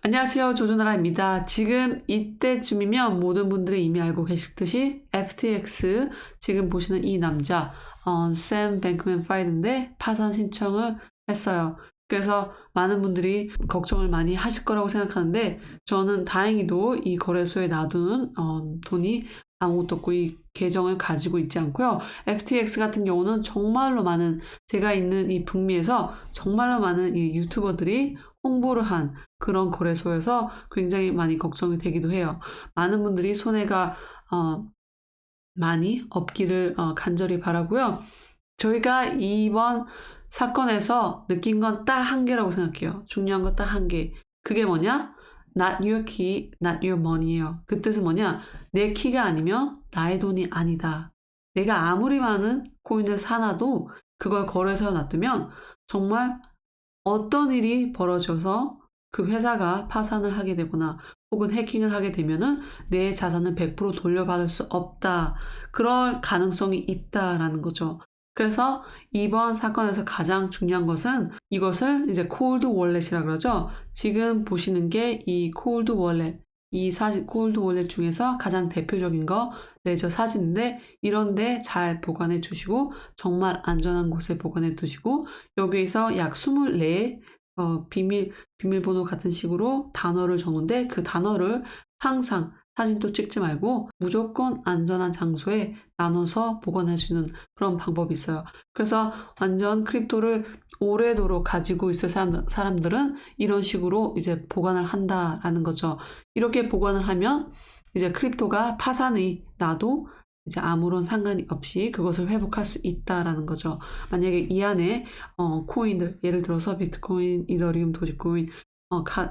안녕하세요. 조조나라입니다. 지금 이때쯤이면 모든 분들이 이미 알고 계시듯이 FTX 지금 보시는 이 남자 샘 뱅크맨 프라이드인데 파산 신청을 했어요. 그래서 많은 분들이 걱정을 많이 하실 거라고 생각하는데 저는 다행히도 이 거래소에 놔둔 돈이 아무것도 없고 이 계정을 가지고 있지 않고요. FTX 같은 경우는 정말로 많은 제가 있는 이 북미에서 정말로 많은 이 유튜버들이 홍보를 한 그런 거래소여서 굉장히 많이 걱정이 되기도 해요. 많은 분들이 손해가 많이 없기를 간절히 바라고요. 저희가 이번 사건에서 느낀 건 딱 한 개라고 생각해요. 중요한 건 딱 한 개. 그게 뭐냐? Not your key, not your money예요. 그 뜻은 뭐냐? 내 키가 아니면 나의 돈이 아니다. 내가 아무리 많은 코인을 사놔도 그걸 거래소에 놔두면 정말 어떤 일이 벌어져서 그 회사가 파산을 하게 되거나 혹은 해킹을 하게 되면은 내 자산을 100% 돌려받을 수 없다. 그럴 가능성이 있다라는 거죠. 그래서 이번 사건에서 가장 중요한 것은 이것을 이제 콜드 월렛이라 그러죠. 지금 보시는 게 이 콜드 월렛, 이 사진 콜드 월렛 중에서 가장 대표적인 거 레저 사진인데 이런데 잘 보관해 주시고 정말 안전한 곳에 보관해 두시고 여기에서 약 24의 비밀번호 같은 식으로 단어를 적는데 그 단어를 항상 사진도 찍지 말고 무조건 안전한 장소에 나눠서 보관해주는 그런 방법이 있어요. 그래서 완전 크립토를 오래도록 가지고 있을 사람들은 이런 식으로 이제 보관을 한다라는 거죠. 이렇게 보관을 하면 이제 크립토가 파산이 나도 이제 아무런 상관이 없이 그것을 회복할 수 있다라는 거죠. 만약에 이 안에 코인들 예를 들어서 비트코인, 이더리움, 도지코인,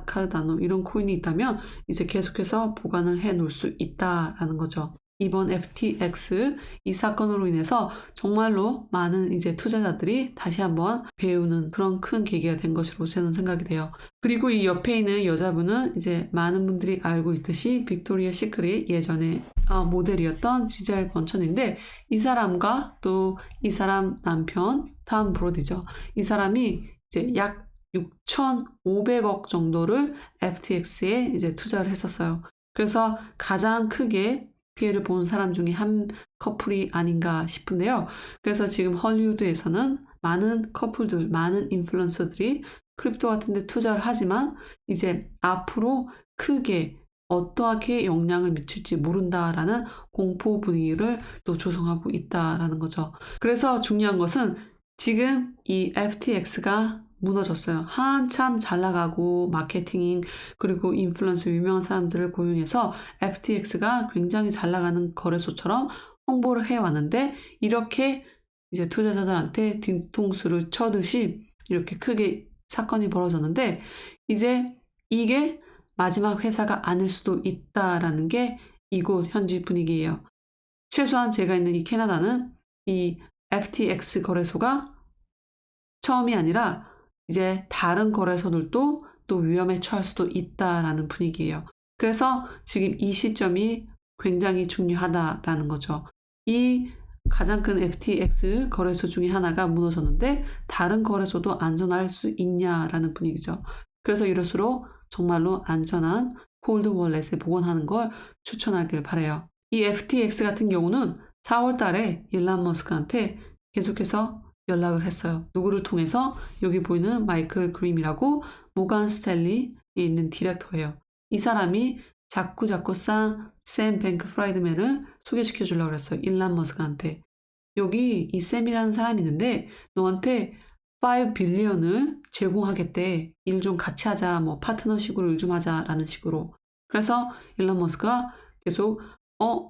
카르다노 이런 코인이 있다면 이제 계속해서 보관을 해 놓을 수 있다라는 거죠. 이번 FTX 이 사건으로 인해서 정말로 많은 이제 투자자들이 다시 한번 배우는 그런 큰 계기가 된 것으로 저는 생각이 돼요. 그리고 이 옆에 있는 여자분은 이제 많은 분들이 알고 있듯이 빅토리아 시크릿 예전에 모델이었던 지젤 번천인데 이 사람과 또 이 사람 남편 탐 브로디죠. 이 사람이 이제 약 6,500억 정도를 FTX에 이제 투자를 했었어요. 그래서 가장 크게 피해를 본 사람 중에 한 커플이 아닌가 싶은데요. 그래서 지금 헐리우드에서는 많은 커플들, 많은 인플루언서들이 크립토 같은 데 투자를 하지만 이제 앞으로 크게 어떠하게 영향을 미칠지 모른다라는 공포 분위기를 또 조성하고 있다라는 거죠. 그래서 중요한 것은 지금 이 FTX가 무너졌어요. 한참 잘 나가고 마케팅 그리고 인플루언서 유명한 사람들을 고용해서 FTX가 굉장히 잘 나가는 거래소처럼 홍보를 해왔는데 이렇게 이제 투자자들한테 뒤통수를 쳐듯이 이렇게 크게 사건이 벌어졌는데 이제 이게 마지막 회사가 아닐 수도 있다라는 게 이곳 현지 분위기예요. 최소한 제가 있는 이 캐나다는 이 FTX 거래소가 처음이 아니라 이제 다른 거래소들도 또 위험에 처할 수도 있다라는 분위기예요. 그래서 지금 이 시점이 굉장히 중요하다라는 거죠. 이 가장 큰 FTX 거래소 중에 하나가 무너졌는데 다른 거래소도 안전할 수 있냐라는 분위기죠. 그래서 이럴수록 정말로 안전한 콜드 월렛에 보관하는 걸 추천하길 바라요. 이 FTX 같은 경우는 4월 달에 일론 머스크한테 계속해서 연락을 했어요. 누구를 통해서 여기 보이는 마이클 그림이라고 모간 스탠리에 있는 디렉터예요. 이 사람이 자꾸 샘 뱅크 프라이드맨을 소개시켜 주려고 그랬어요. 일론 머스크한테. 여기 이 샘이라는 사람이 있는데 너한테 5 빌리언을 제공하겠대. 일 좀 같이 하자. 뭐 파트너식으로 일 좀 하자라는 식으로. 그래서 일론 머스크가 계속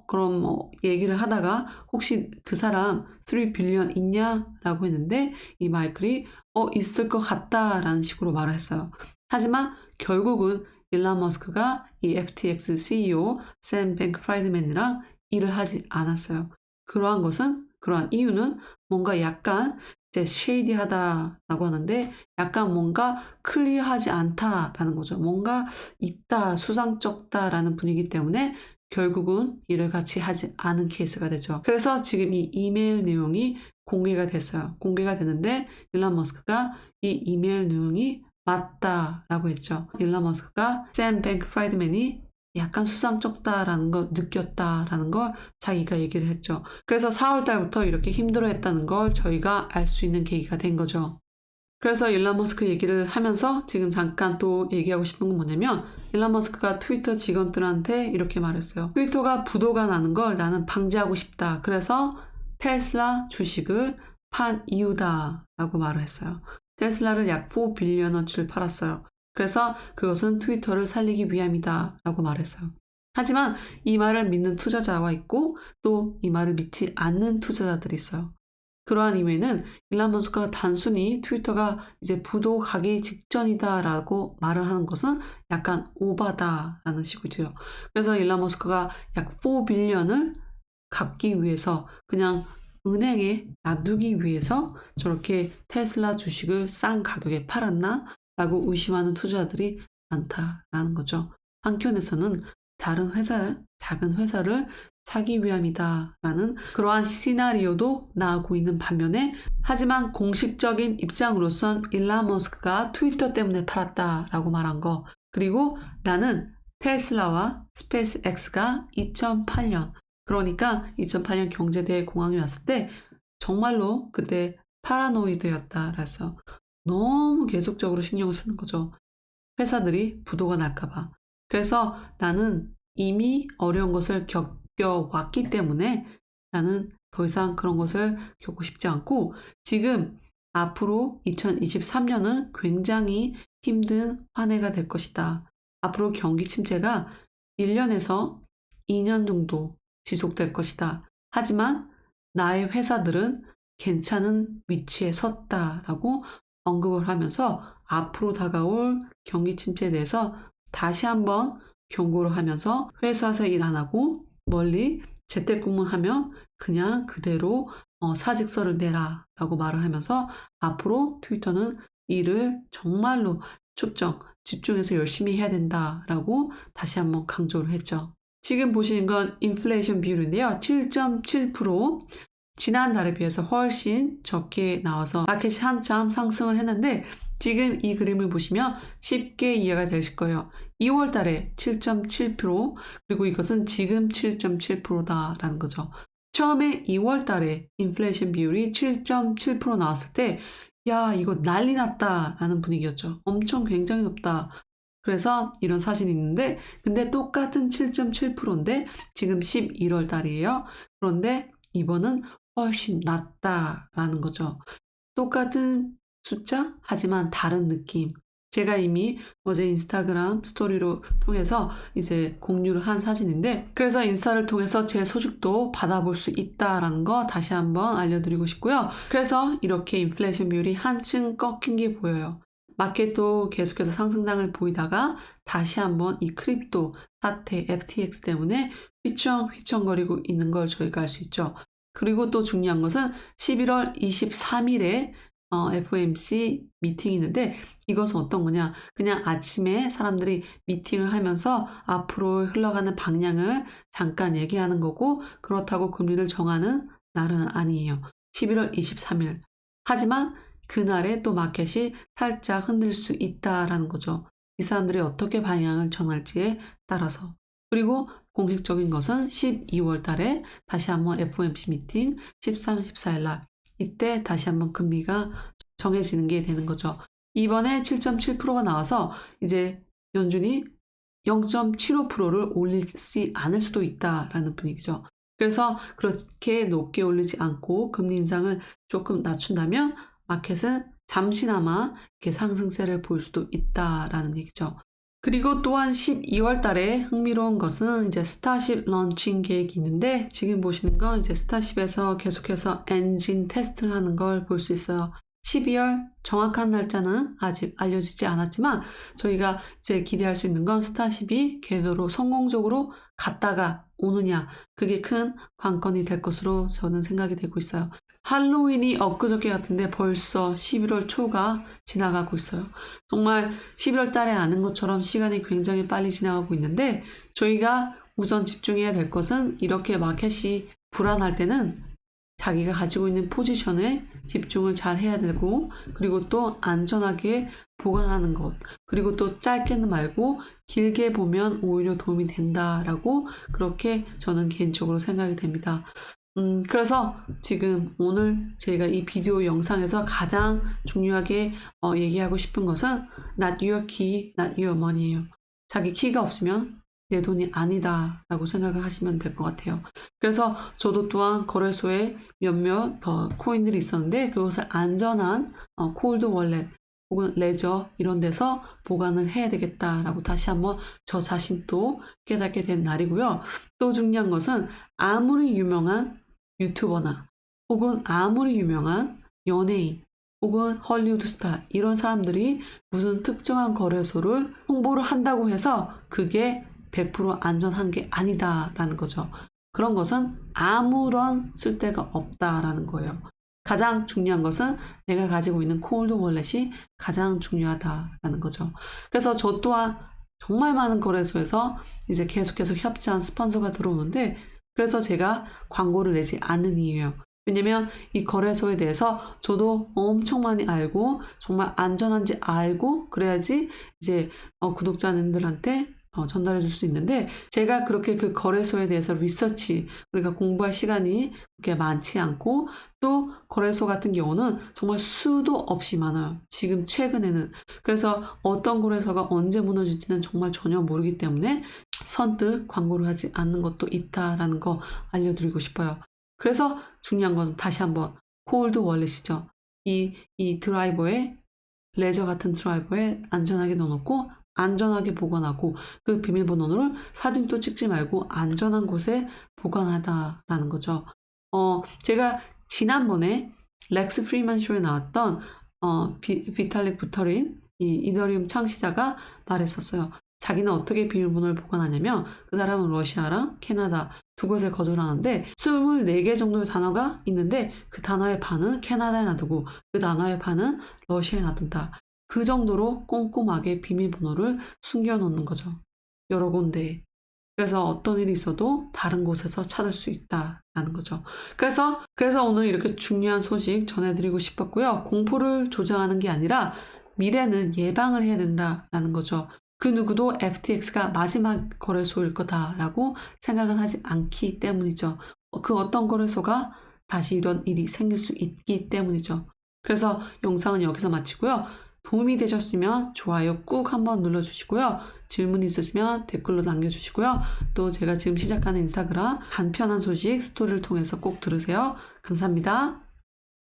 그럼 뭐 얘기를 하다가 혹시 그 사람 3 빌리언 있냐라고 했는데 이 마이클이 있을 것 같다라는 식으로 말을 했어요. 하지만 결국은 일론 머스크가 이 FTX CEO 샘 뱅크 프라이드맨이랑 일을 하지 않았어요. 그러한 이유는 뭔가 약간 이제 쉐이디하다라고 하는데 약간 뭔가 클리어하지 않다라는 거죠. 뭔가 있다, 수상쩍다라는 분위기 때문에 결국은 일을 같이 하지 않은 케이스가 되죠. 그래서 지금 이 이메일 내용이 공개가 됐어요. 공개가 됐는데 일론 머스크가 이 이메일 내용이 맞다라고 했죠. 일론 머스크가 샘 뱅크프라이드맨이 약간 수상쩍다라는 걸 느꼈다라는 걸 자기가 얘기를 했죠. 그래서 4월 달부터 이렇게 힘들어했다는 걸 저희가 알 수 있는 계기가 된 거죠. 그래서 일론 머스크 얘기를 하면서 지금 잠깐 또 얘기하고 싶은 건 뭐냐면 일론 머스크가 트위터 직원들한테 이렇게 말했어요. 트위터가 부도가 나는 걸 나는 방지하고 싶다. 그래서 테슬라 주식을 판 이유다 라고 말을 했어요. 테슬라를 약 4빌리언어치를 팔았어요. 그래서 그것은 트위터를 살리기 위함이다 라고 말했어요. 하지만 이 말을 믿는 투자자와 있고 또 이 말을 믿지 않는 투자자들이 있어요. 그러한 이유에는 일론 머스크가 단순히 트위터가 이제 부도 가기 직전이다라고 말을 하는 것은 약간 오바다라는 식이죠. 그래서 일론 머스크가 약 4빌리언을 갚기 위해서 그냥 은행에 놔두기 위해서 저렇게 테슬라 주식을 싼 가격에 팔았나? 라고 의심하는 투자자들이 많다라는 거죠. 한켠에서는 다른 회사, 작은 회사를 사기 위함이다 라는 그러한 시나리오도 나오고 있는 반면에 하지만 공식적인 입장으로선 일론 머스크가 트위터 때문에 팔았다라고 말한 거 그리고 나는 테슬라와 스페이스X가 2008년 그러니까 2008년 경제대공황이 왔을 때 정말로 그때 파라노이드였다 그래서 너무 계속적으로 신경을 쓰는 거죠. 회사들이 부도가 날까봐. 그래서 나는 이미 어려운 것을 겪어왔기 때문에 나는 더 이상 그런 것을 겪고 싶지 않고 지금 앞으로 2023년은 굉장히 힘든 한 해가 될 것이다. 앞으로 경기 침체가 1년에서 2년 정도 지속될 것이다. 하지만 나의 회사들은 괜찮은 위치에 섰다라고 언급을 하면서 앞으로 다가올 경기 침체에 대해서 다시 한번 경고를 하면서 회사에서 일 안 하고 멀리 재택근무하면 그냥 그대로 사직서를 내라 라고 말을 하면서 앞으로 트위터는 일을 정말로 집중해서 열심히 해야 된다라고 다시 한번 강조를 했죠. 지금 보시는 건 인플레이션 비율인데요. 7.7% 지난달에 비해서 훨씬 적게 나와서 마켓이 한참 상승을 했는데 지금 이 그림을 보시면 쉽게 이해가 되실 거예요. 2월 달에 7.7% 그리고 이것은 지금 7.7%다라는 거죠. 처음에 2월 달에 인플레이션 비율이 7.7% 나왔을 때 야 이거 난리 났다 라는 분위기였죠. 엄청 굉장히 높다. 그래서 이런 사진이 있는데 근데 똑같은 7.7%인데 지금 11월 달이에요. 그런데 이번은 훨씬 낮다라는 거죠. 똑같은 숫자 하지만 다른 느낌. 제가 이미 어제 인스타그램 스토리로 통해서 이제 공유를 한 사진인데 그래서 인스타를 통해서 제 소식도 받아볼 수 있다라는 거 다시 한번 알려드리고 싶고요. 그래서 이렇게 인플레이션 비율이 한층 꺾인 게 보여요. 마켓도 계속해서 상승장을 보이다가 다시 한번 이 크립토 사태 FTX 때문에 휘청휘청거리고 있는 걸 저희가 알 수 있죠. 그리고 또 중요한 것은 11월 23일에 FOMC 미팅이 있는데 이것은 어떤 거냐 그냥 아침에 사람들이 미팅을 하면서 앞으로 흘러가는 방향을 잠깐 얘기하는 거고 그렇다고 금리를 정하는 날은 아니에요. 11월 23일 하지만 그날에 또 마켓이 살짝 흔들 수 있다라는 거죠. 이 사람들이 어떻게 방향을 정할지에 따라서 그리고 공식적인 것은 12월 달에 다시 한번 FOMC 미팅 13, 14일 날 이때 다시 한번 금리가 정해지는 게 되는 거죠. 이번에 7.7%가 나와서 이제 연준이 0.75%를 올리지 않을 수도 있다라는 분위기죠. 그래서 그렇게 높게 올리지 않고 금리 인상을 조금 낮춘다면 마켓은 잠시나마 이렇게 상승세를 볼 수도 있다라는 얘기죠. 그리고 또한 12월 달에 흥미로운 것은 이제 스타쉽 런칭 계획이 있는데 지금 보시는 건 이제 스타쉽에서 계속해서 엔진 테스트를 하는 걸 볼 수 있어요. 12월 정확한 날짜는 아직 알려지지 않았지만 저희가 이제 기대할 수 있는 건 스타쉽이 궤도로 성공적으로 갔다가 오느냐 그게 큰 관건이 될 것으로 저는 생각이 되고 있어요. 할로윈이 엊그저께 같은데 벌써 11월 초가 지나가고 있어요. 정말 11월 달에 아는 것처럼 시간이 굉장히 빨리 지나가고 있는데 저희가 우선 집중해야 될 것은 이렇게 마켓이 불안할 때는 자기가 가지고 있는 포지션에 집중을 잘 해야 되고 그리고 또 안전하게 보관하는 것. 그리고 또 짧게는 말고 길게 보면 오히려 도움이 된다라고 그렇게 저는 개인적으로 생각이 됩니다. 그래서 지금 오늘 저희가 이 비디오 영상에서 가장 중요하게 얘기하고 싶은 것은 not your key, not your money예요. 자기 키가 없으면 내 돈이 아니다 라고 생각을 하시면 될 것 같아요. 그래서 저도 또한 거래소에 몇몇 코인들이 있었는데 그것을 안전한 콜드 월렛 혹은 레저 이런 데서 보관을 해야 되겠다라고 다시 한번 저 자신도 깨닫게 된 날이고요. 또 중요한 것은 아무리 유명한 유튜버나 혹은 아무리 유명한 연예인 혹은 헐리우드 스타 이런 사람들이 무슨 특정한 거래소를 홍보를 한다고 해서 그게 100% 안전한 게 아니다라는 거죠. 그런 것은 아무런 쓸데가 없다라는 거예요. 가장 중요한 것은 내가 가지고 있는 콜드 월렛이 가장 중요하다라는 거죠. 그래서 저 또한 정말 많은 거래소에서 이제 계속해서 협찬 스폰서가 들어오는데 그래서 제가 광고를 내지 않는 이유예요. 왜냐면 이 거래소에 대해서 저도 엄청 많이 알고 정말 안전한지 알고 그래야지 이제 구독자님들한테 전달해 줄 수 있는데 제가 그렇게 그 거래소에 대해서 리서치 우리가 공부할 시간이 그렇게 많지 않고 또 거래소 같은 경우는 정말 수도 없이 많아요. 지금 최근에는. 그래서 어떤 거래소가 언제 무너질지는 정말 전혀 모르기 때문에 선뜻 광고를 하지 않는 것도 있다라는 거 알려드리고 싶어요. 그래서 중요한 건 다시 한번 콜드 월렛이죠. 이 드라이버에 레저 같은 드라이버에 안전하게 넣어놓고 안전하게 보관하고 그 비밀번호를 사진도 찍지 말고 안전한 곳에 보관하다라는 거죠. 제가 지난번에 렉스 프리만 쇼에 나왔던 비탈릭 부터린 이 이더리움 창시자가 말했었어요. 자기는 어떻게 비밀번호를 보관하냐면 그 사람은 러시아랑 캐나다 두 곳에 거주를 하는데 24개 정도의 단어가 있는데 그 단어의 반은 캐나다에 놔두고 그 단어의 반은 러시아에 놔둔다. 그 정도로 꼼꼼하게 비밀번호를 숨겨놓는 거죠. 여러 군데. 그래서 어떤 일이 있어도 다른 곳에서 찾을 수 있다라는 거죠. 그래서 오늘 이렇게 중요한 소식 전해드리고 싶었고요. 공포를 조장하는 게 아니라 미래는 예방을 해야 된다라는 거죠. 그 누구도 FTX가 마지막 거래소일 거다라고 생각은 하지 않기 때문이죠. 그 어떤 거래소가 다시 이런 일이 생길 수 있기 때문이죠. 그래서 영상은 여기서 마치고요. 도움이 되셨으면 좋아요 꾹 한번 눌러주시고요. 질문 있으시면 댓글로 남겨주시고요. 또 제가 지금 시작하는 인스타그램 간편한 소식 스토리를 통해서 꼭 들으세요. 감사합니다.